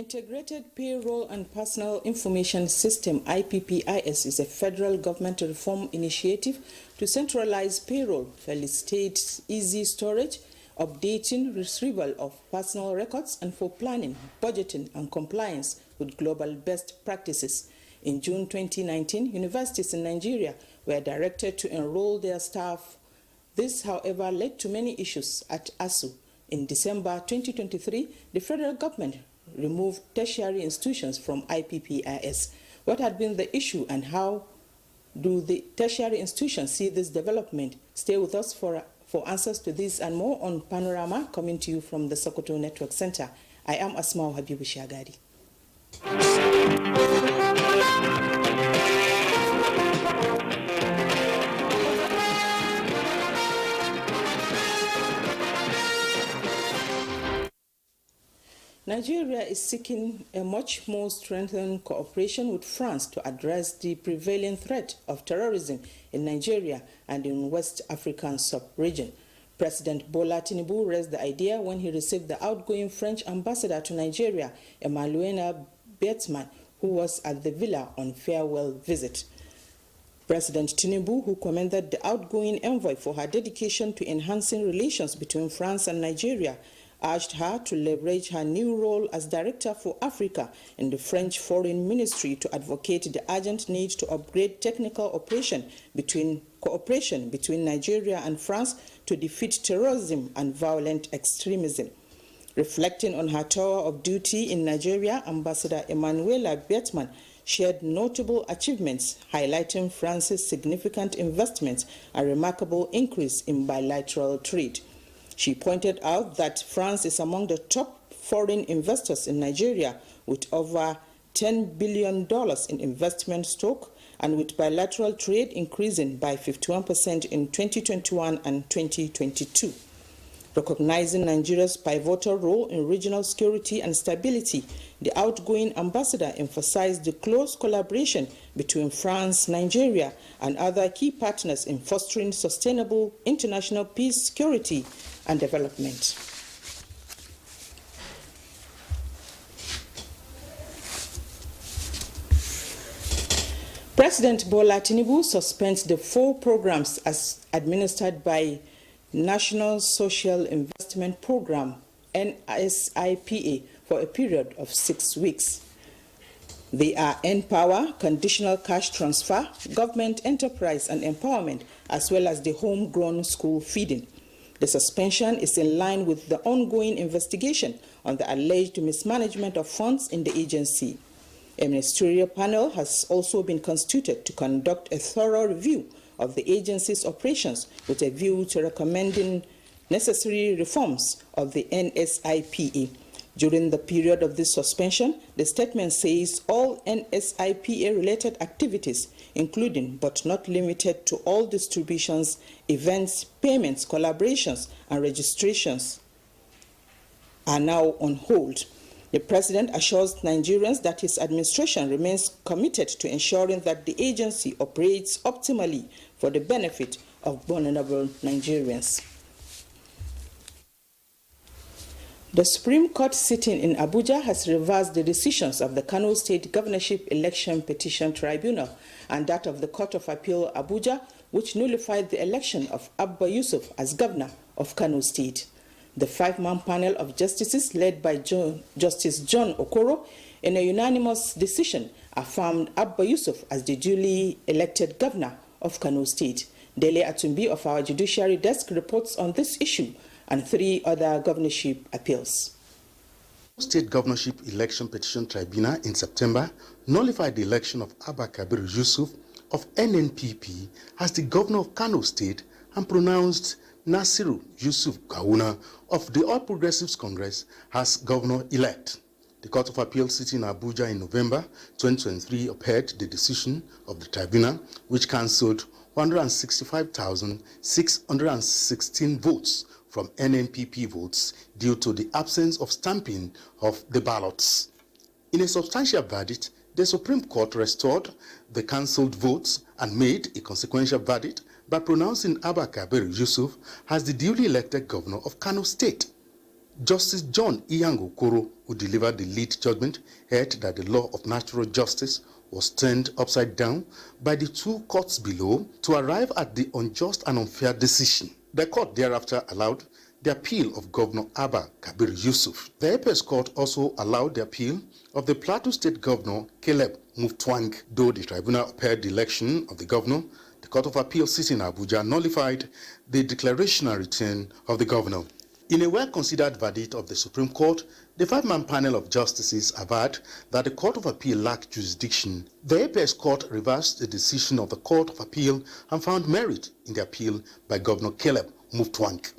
Integrated Payroll and Personal Information System (IPPIS) is a federal government reform initiative to centralize payroll, facilitate easy storage, updating, retrieval of personal records, and for planning, budgeting, and compliance with global best practices. In June 2019, universities in Nigeria were directed to enroll their staff. This, however, led to many issues at ASU. In December 2023, the federal government removed tertiary institutions from IPPIS. What had been the issue, and how do the tertiary institutions see this development? Stay with us for answers to this and more on Panorama, coming to you from the Sokoto Network Center. I am Asmao Habibu Shagari. Nigeria is seeking a much more strengthened cooperation with France to address the prevailing threat of terrorism in Nigeria and in West African sub-region. President Bola Tinubu raised the idea when he received the outgoing French ambassador to Nigeria, Emmanuel Bertman, who was at the villa on farewell visit. President Tinubu, who commended the outgoing envoy for her dedication to enhancing relations between France and Nigeria, urged her to leverage her new role as Director for Africa in the French Foreign Ministry to advocate the urgent need to upgrade technical cooperation between Nigeria and France to defeat terrorism and violent extremism. Reflecting on her tour of duty in Nigeria, Ambassador Emmanuela Bertman shared notable achievements, highlighting France's significant investments and remarkable increase in bilateral trade. She pointed out that France is among the top foreign investors in Nigeria, with over $10 billion in investment stock, and with bilateral trade increasing by 51% in 2021 and 2022. Recognizing Nigeria's pivotal role in regional security and stability, the outgoing ambassador emphasized the close collaboration between France, Nigeria, and other key partners in fostering sustainable international peace, security, and development. President Bola Tinubu suspends the 4 programs as administered by National Social Investment Program, NSIPA, for a period of 6 weeks. They are N-Power, Conditional Cash Transfer, Government Enterprise and Empowerment, as well as the Homegrown School Feeding. The suspension is in line with the ongoing investigation on the alleged mismanagement of funds in the agency. A ministerial panel has also been constituted to conduct a thorough review of the agency's operations with a view to recommending necessary reforms of the NSIPA. During the period of this suspension, the statement says all NSIPA-related activities, including but not limited to all distributions, events, payments, collaborations, and registrations, are now on hold. The President assures Nigerians that his administration remains committed to ensuring that the agency operates optimally for the benefit of vulnerable Nigerians. The Supreme Court sitting in Abuja has reversed the decisions of the Kano State Governorship Election Petition Tribunal and that of the Court of Appeal Abuja, which nullified the election of Abba Yusuf as governor of Kano State. The 5-man panel of justices led by Justice John Okoro, in a unanimous decision, affirmed Abba Yusuf as the duly elected governor of Kano State. Dele Atumbi of our Judiciary Desk reports on this issue and 3 other governorship appeals. State Governorship Election Petition Tribunal in September nullified the election of Abba Kabir Yusuf of NNPP as the governor of Kano State and pronounced Nasiru Yusuf Gawuna of the All Progressives Congress as governor-elect. The Court of Appeal sitting in Abuja in November 2023 upheld the decision of the tribunal, which cancelled 165,616 votes from NNPP votes due to the absence of stamping of the ballots. In a substantial verdict, the Supreme Court restored the cancelled votes and made a consequential verdict by pronouncing Abba Kabir Yusuf as the duly elected governor of Kano State. Justice John Iyango Koro, who delivered the lead judgment, held that the law of natural justice was turned upside down by the two courts below to arrive at the unjust and unfair decision. The court thereafter allowed the appeal of Governor Abba Kabir Yusuf. The Apex Court also allowed the appeal of the Plateau State Governor Caleb Mutfwang. Though the tribunal upheld the election of the governor, the Court of Appeal sitting in Abuja nullified the declaration and return of the governor. In a well-considered verdict of the Supreme Court, the five-man panel of justices averred that the Court of Appeal lacked jurisdiction. The Apex Court reversed the decision of the Court of Appeal and found merit in the appeal by Governor Caleb Mutfwang.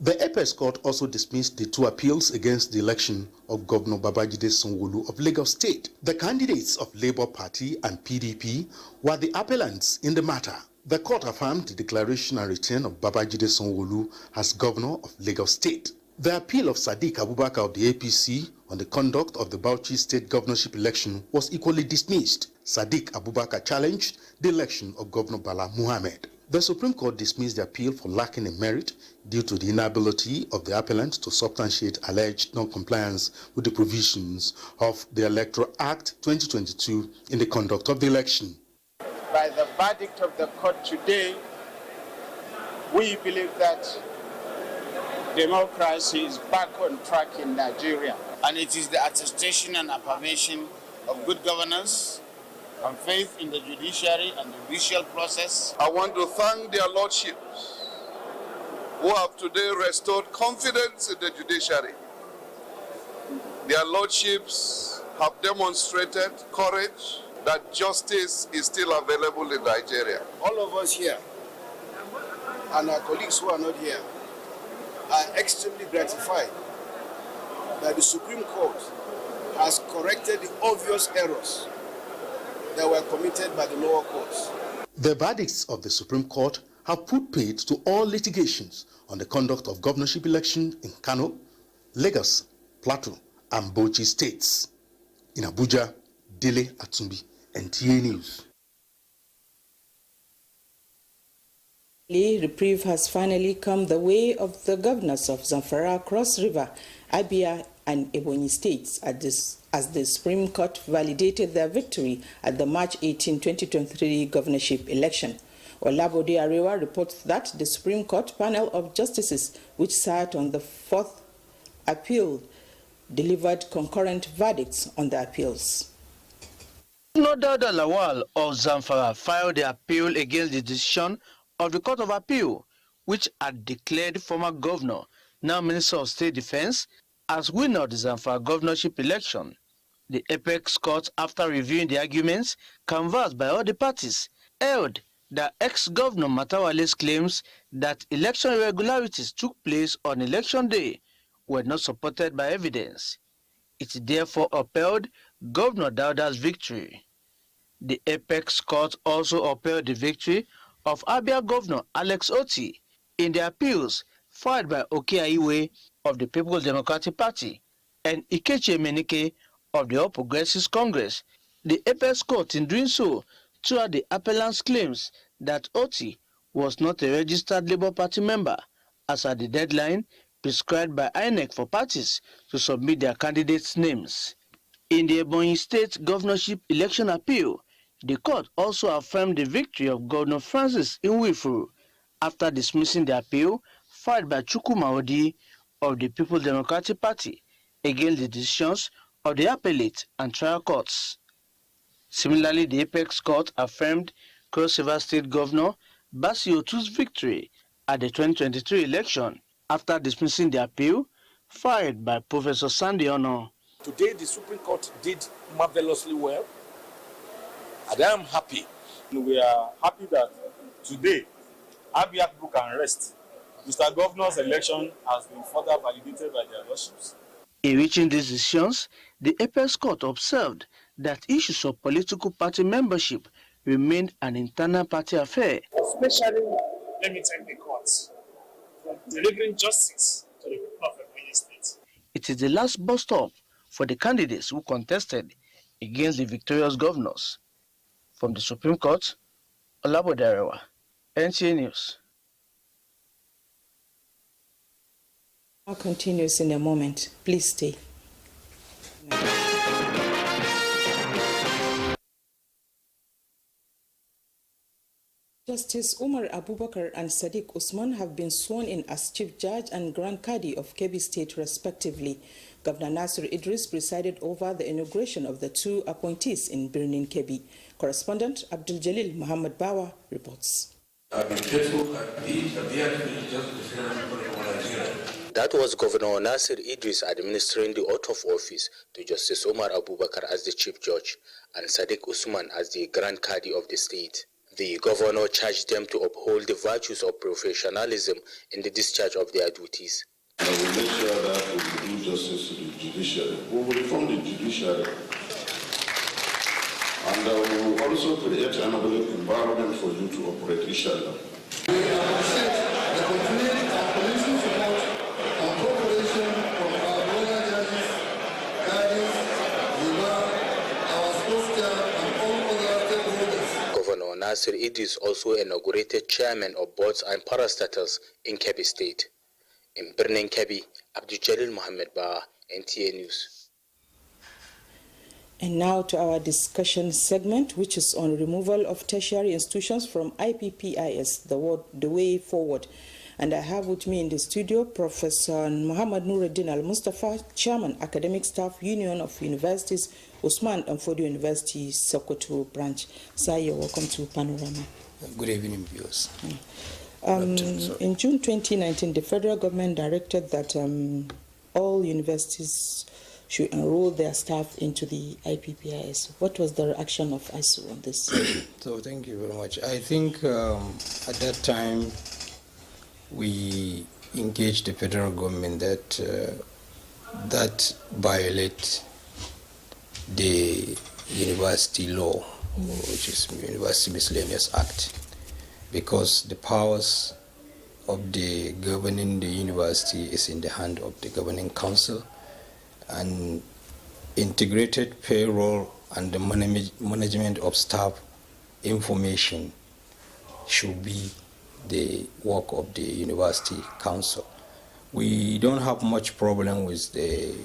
The Apex Court also dismissed the two appeals against the election of Governor Babajide Sanwo-Olu of Lagos State. The candidates of Labour Party and PDP were the appellants in the matter. The court affirmed the declaration and return of Babajide Sanwo-Olu as governor of Lagos State. The appeal of Sadiq Abubakar of the APC on the conduct of the Bauchi State governorship election was equally dismissed. Sadiq Abubakar challenged the election of Governor Bala Muhammad. The Supreme Court dismissed the appeal for lacking in merit due to the inability of the appellant to substantiate alleged non-compliance with the provisions of the Electoral Act 2022 in the conduct of the election. By the verdict of the court today, we believe that democracy is back on track in Nigeria. And it is the attestation and affirmation of good governance and faith in the judiciary and the judicial process. I want to thank their lordships who have today restored confidence in the judiciary. Their lordships have demonstrated courage that justice is still available in Nigeria. All of us here and our colleagues who are not here are extremely gratified that the Supreme Court has corrected the obvious errors that were committed by the lower courts. The verdicts of the Supreme Court have put paid to all litigations on the conduct of governorship elections in Kano, Lagos, Plateau, and Bauchi states. In Abuja, Dele Atumbi, NTA News. Reprieve has finally come the way of the governors of Zamfara, Cross River, Abia, and Ebonyi states as the Supreme Court validated their victory at the March 18, 2023 governorship election. Olabode Arewa reports that the Supreme Court panel of justices, which sat on the fourth appeal, delivered concurrent verdicts on the appeals. No doubt that Lawal of Zamfara filed the appeal against the decision of the Court of Appeal, which had declared former governor, now Minister of State Defense, as winner of the Zamfara governorship election. The Apex Court, after reviewing the arguments canvassed by all the parties, held that ex-governor Matawale's claims that election irregularities took place on election day were not supported by evidence. It therefore upheld Governor Dauda's victory. The Apex Court also upheld the victory of Abia Governor Alex Oti in the appeals filed by Oke Aiwe of the People's Democratic Party and Ikechi Emenike of the All Progressives Congress. The Apex Court, in doing so, threw out the appellant's claims that Oti was not a registered Labour Party member, as at the deadline prescribed by INEC for parties to submit their candidates' names. In the Ebonyi State governorship election appeal, the court also affirmed the victory of Governor Francis Nwifuru after dismissing the appeal filed by Chukwuma Odi of the People's Democratic Party against the decisions of the appellate and trial courts. Similarly, the Apex Court affirmed Cross River State Governor Basi Otu's victory at the 2023 election after dismissing the appeal filed by Professor Sandy Ono. Today, the Supreme Court did marvelously well, and I am happy. We are happy that today, Abia people can rest. Mr. Governor's election has been further validated by their lordships. In reaching these decisions, the Apex Court observed that issues of political party membership remained an internal party affair. Especially, let me thank the courts for delivering justice to the people of Ebonyi State. It is the last bus stop for the candidates who contested against the victorious governors. From the Supreme Court, Olabode, 'Olabode 'Arewa, NTA News. 'Arewa, NTA News. NTA News. Continues in a moment. Please stay. Justice Umar Abubakar and Sadiq Usman have been sworn in as Chief Judge and Grand Qadi of Kebbi State, respectively. Governor Nasir Idris presided over the inauguration of the two appointees in Birnin Kebbi. Correspondent Abdul Jalil Muhammad Bawa reports. That was Governor Nasir Idris administering the oath of office to Justice Umar Abubakar as the Chief Judge and Sadiq Usman as the Grand Qadi of the state. The governor charged them to uphold the virtues of professionalism in the discharge of their duties. I will make sure that we will do justice to the judiciary. We will reform the judiciary. And we will also create an environment for you to operate, inshallah. We appreciate the continued and collective support and cooperation from our royal judges, guardians, our sponsor, and all other stakeholders. Governor Nasir Idris also inaugurated chairmen of boards and parastatals in Kebbi State. In Birnin Kebbi, Abdul Jalil Muhammad Ba, NTA News. And now to our discussion segment, which is on removal of tertiary institutions from IPPIS, the way forward. And I have with me in the studio Professor Muhammad Nuruddin Al-Mustafa, Chairman, Academic Staff Union of Universities, Usman Danfodio University, Sokoto branch. Sir, you're welcome to Panorama. Good evening, viewers. In June 2019, the federal government directed that all universities should enroll their staff into the IPPIS. What was the reaction of ISU on this? So thank you very much. I think at that time we engaged the federal government that that violates the university law, which is University Miscellaneous Act, because the powers of the governing the university is in the hand of the governing council, and integrated payroll and the management of staff information should be the work of the university council. We don't have much problem with the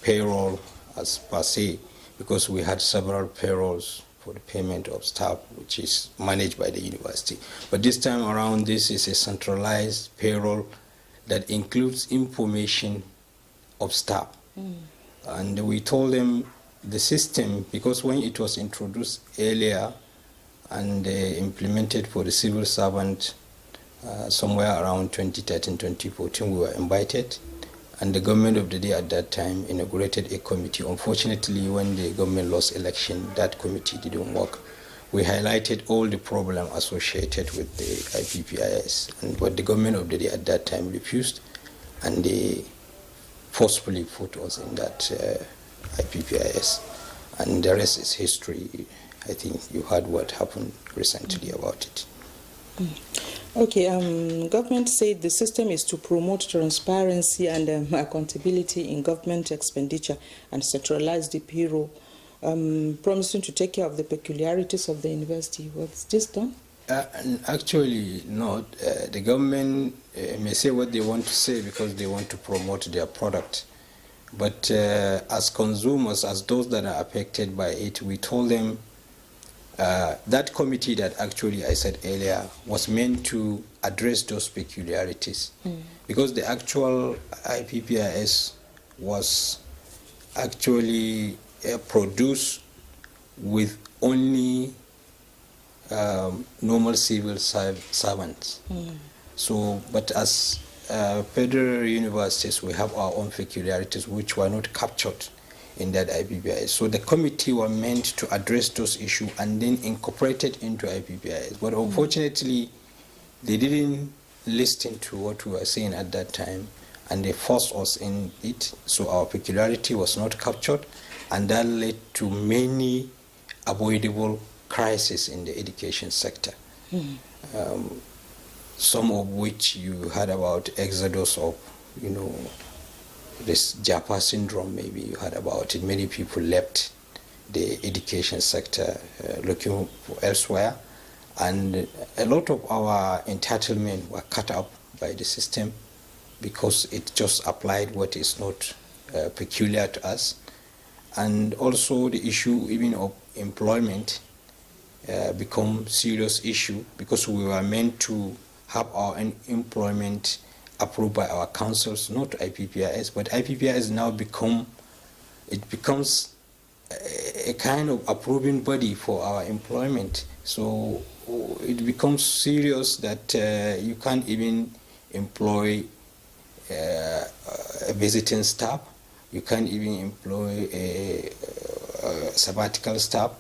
payroll as per se, because we had several payrolls for the payment of staff, which is managed by the university. But this time around, this is a centralized payroll that includes information of staff. And we told them the system, because when it was introduced earlier and implemented for the civil servant somewhere around 2013, 2014, we were invited, and the government of the day at that time inaugurated a committee. Unfortunately, when the government lost election, that committee didn't work. We highlighted all the problems associated with the IPPIS, but the government of the day at that time refused, and they forcefully put us in that IPPIS, and the rest is history. I think you heard what happened recently about it. Okay, government said the system is to promote transparency and accountability in government expenditure and centralize the payroll, promising to take care of the peculiarities of the university. Was this done? Actually, not. The government may say what they want to say because they want to promote their product. But as consumers, as those that are affected by it, we told them that committee that actually I said earlier was meant to address those peculiarities. Because the actual IPPIS was actually produced with only normal civil servants. So, but as federal universities, we have our own peculiarities which were not captured in that IPPIS. So the committee were meant to address those issues and then incorporated into IPPIS. But unfortunately, they didn't listen to what we were saying at that time, and they forced us in it. So our peculiarity was not captured, and that led to many avoidable crises in the education sector. Some of which you heard about, exodus of, this Japa syndrome, maybe you heard about it. Many people left the education sector looking for elsewhere, and a lot of our entitlement were cut up by the system, because it just applied what is not peculiar to us. And also the issue even of employment become serious issue, because we were meant to have our employment approved by our councils, not IPPIS, but IPPIS now becomes a kind of approving body for our employment. So it becomes serious that you can't even employ a visiting staff, you can't even employ a sabbatical staff.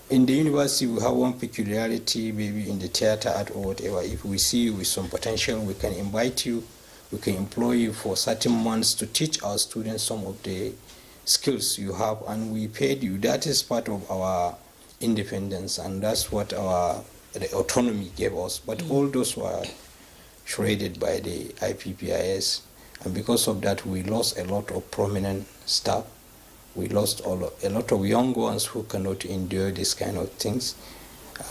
In the university, we have one peculiarity, maybe in the theater art or whatever. If we see you with some potential, we can invite you, we can employ you for certain months to teach our students some of the skills you have, and we paid you. That is part of our independence, and that's what the autonomy gave us. But all those were shredded by the IPPIS, and because of that, we lost a lot of prominent staff. We lost a lot of young ones who cannot endure this kind of things.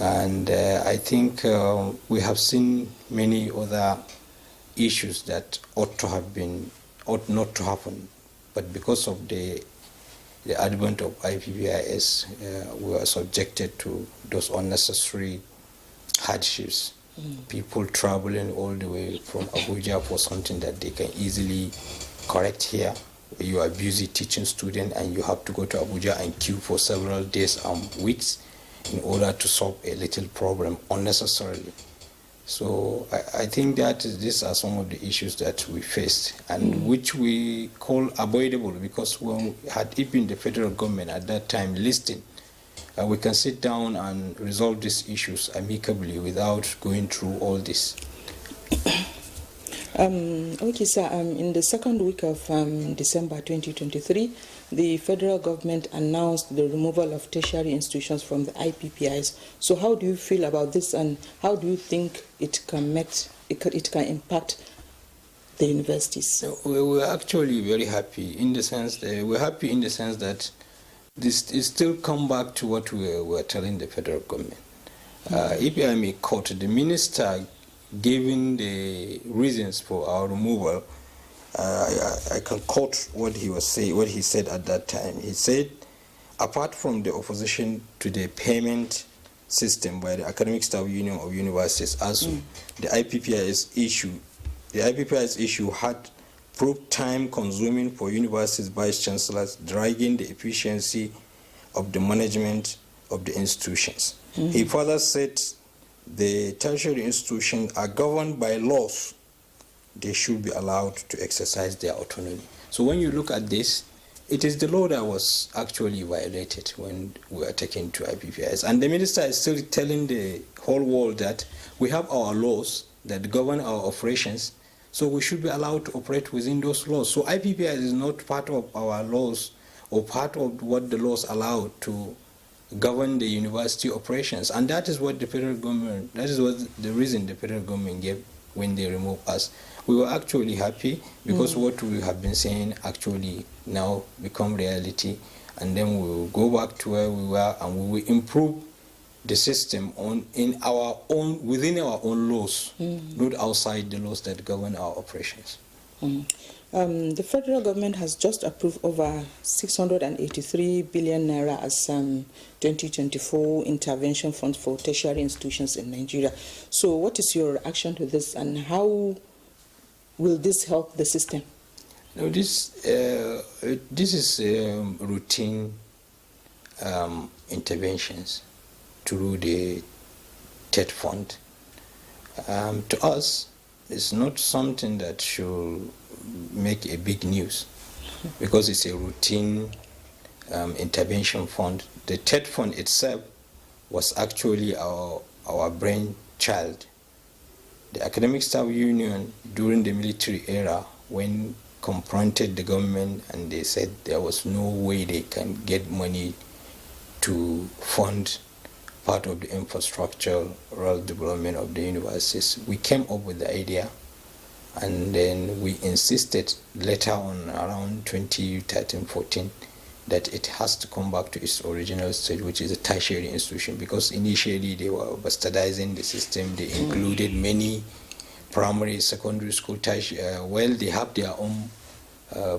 And I think we have seen many other issues that ought not to happen. But because of the advent of IPPIS, we are subjected to those unnecessary hardships. People traveling all the way from Abuja for something that they can easily correct here. You are busy teaching students and you have to go to Abuja and queue for several days and weeks in order to solve a little problem unnecessarily. So I think that these are some of the issues that we faced, and which we call avoidable, because when had it been the federal government at that time listening, we can sit down and resolve these issues amicably without going through all this. Okay, sir. In the second week of December 2023, the federal government announced the removal of tertiary institutions from the IPPIs. So how do you feel about this, and how do you think it can impact the universities? We're actually very happy in the sense that this is still come back to what we were telling the federal government. If I may quote, the minister giving the reasons for our removal, I can quote what he said at that time. He said, apart from the opposition to the payment system by the Academic Staff Union of Universities, ASU, the IPPIS issue had proved time-consuming for universities' vice-chancellors, dragging the efficiency of the management of the institutions. He further said the tertiary institutions are governed by laws. They should be allowed to exercise their autonomy. So when you look at this, it is the law that was actually violated when we are taken to IPPIS. And the minister is still telling the whole world that we have our laws that govern our operations, so we should be allowed to operate within those laws. So IPPIS is not part of our laws or part of what the laws allow to govern the university operations. And that is what the federal government, that is what the reason the federal government gave when they removed us. We were actually happy because what we have been saying actually now become reality, and then we will go back to where we were and we will improve the system within our own laws, not outside the laws that govern our operations. The federal government has just approved over 683 billion naira as 2024 intervention funds for tertiary institutions in Nigeria. So what is your reaction to this, and how will this help the system? No, this is routine interventions through the TED fund. To us, it's not something that should make a big news, because it's a routine intervention fund. The TED fund itself was actually our brainchild. The Academic Staff Union, during the military era, when confronted the government and they said there was no way they can get money to fund part of the infrastructural development of the universities, we came up with the idea, and then we insisted later on around 2013-14 that it has to come back to its original stage, which is a tertiary institution, because initially they were bastardizing the system. They included many primary, secondary school, well, they have their own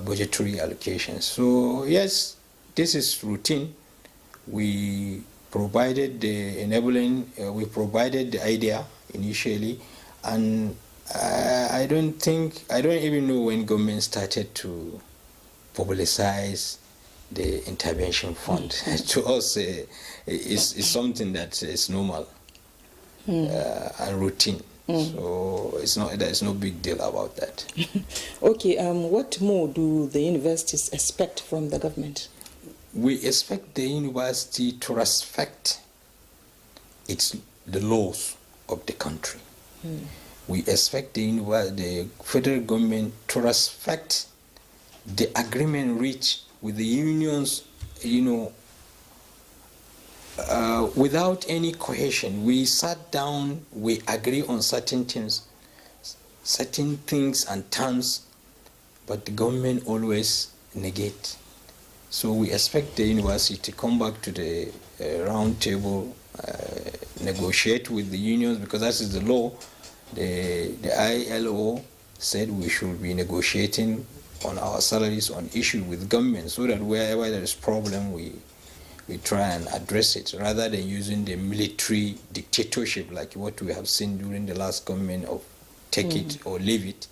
budgetary allocations. So yes, this is routine. We provided the enabling, we provided the idea initially, and I don't even know when government started to publicize the intervention fund. To us, it's something that is normal and routine. So there's no big deal about that. Okay, what more do the universities expect from the government? We expect the university to respect the laws of the country. We expect the federal government to respect the agreement reached with the unions, without any cohesion. We sat down, we agree on certain things and terms, but the government always negate. So we expect the university to come back to the round table, negotiate with the unions, because that is the law. The ILO said we should be negotiating on our salaries on issue with government, so that wherever there is problem, we try and address it, rather than using the military dictatorship like what we have seen during the last government of take it or leave it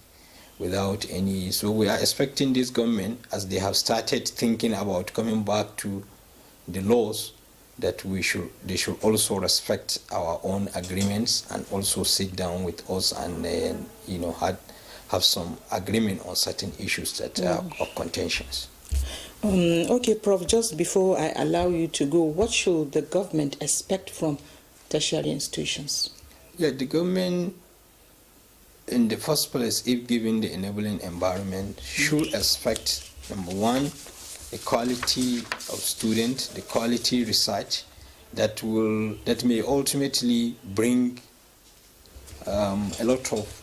without any. So we are expecting this government, as they have started thinking about coming back to the laws, that they should also respect our own agreements and also sit down with us and then have some agreement on certain issues that are of contentions. Okay, Prof, just before I allow you to go, what should the government expect from tertiary institutions? Yeah, the government, in the first place, if given the enabling environment, should expect, number one, the quality of students, the quality research that may ultimately bring a lot of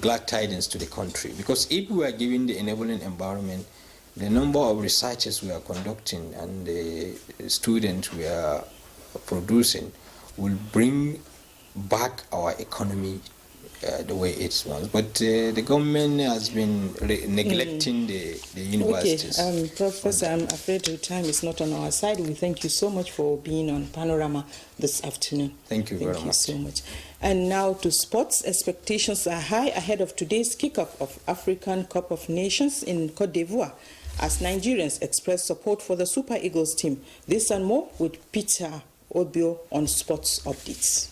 glad tidings to the country. Because if we are given the enabling environment, the number of researches we are conducting and the students we are producing will bring back our economy the way it was. But the government has been neglecting the universities. Okay, Professor, I'm afraid your time is not on our side. We thank you so much for being on Panorama this afternoon. Thank you very much. Thank you so much. And now to sports. Expectations are high ahead of today's kickoff of African Cup of Nations in Côte d'Ivoire, as Nigerians express support for the Super Eagles team. This and more with Peter Obio on sports updates.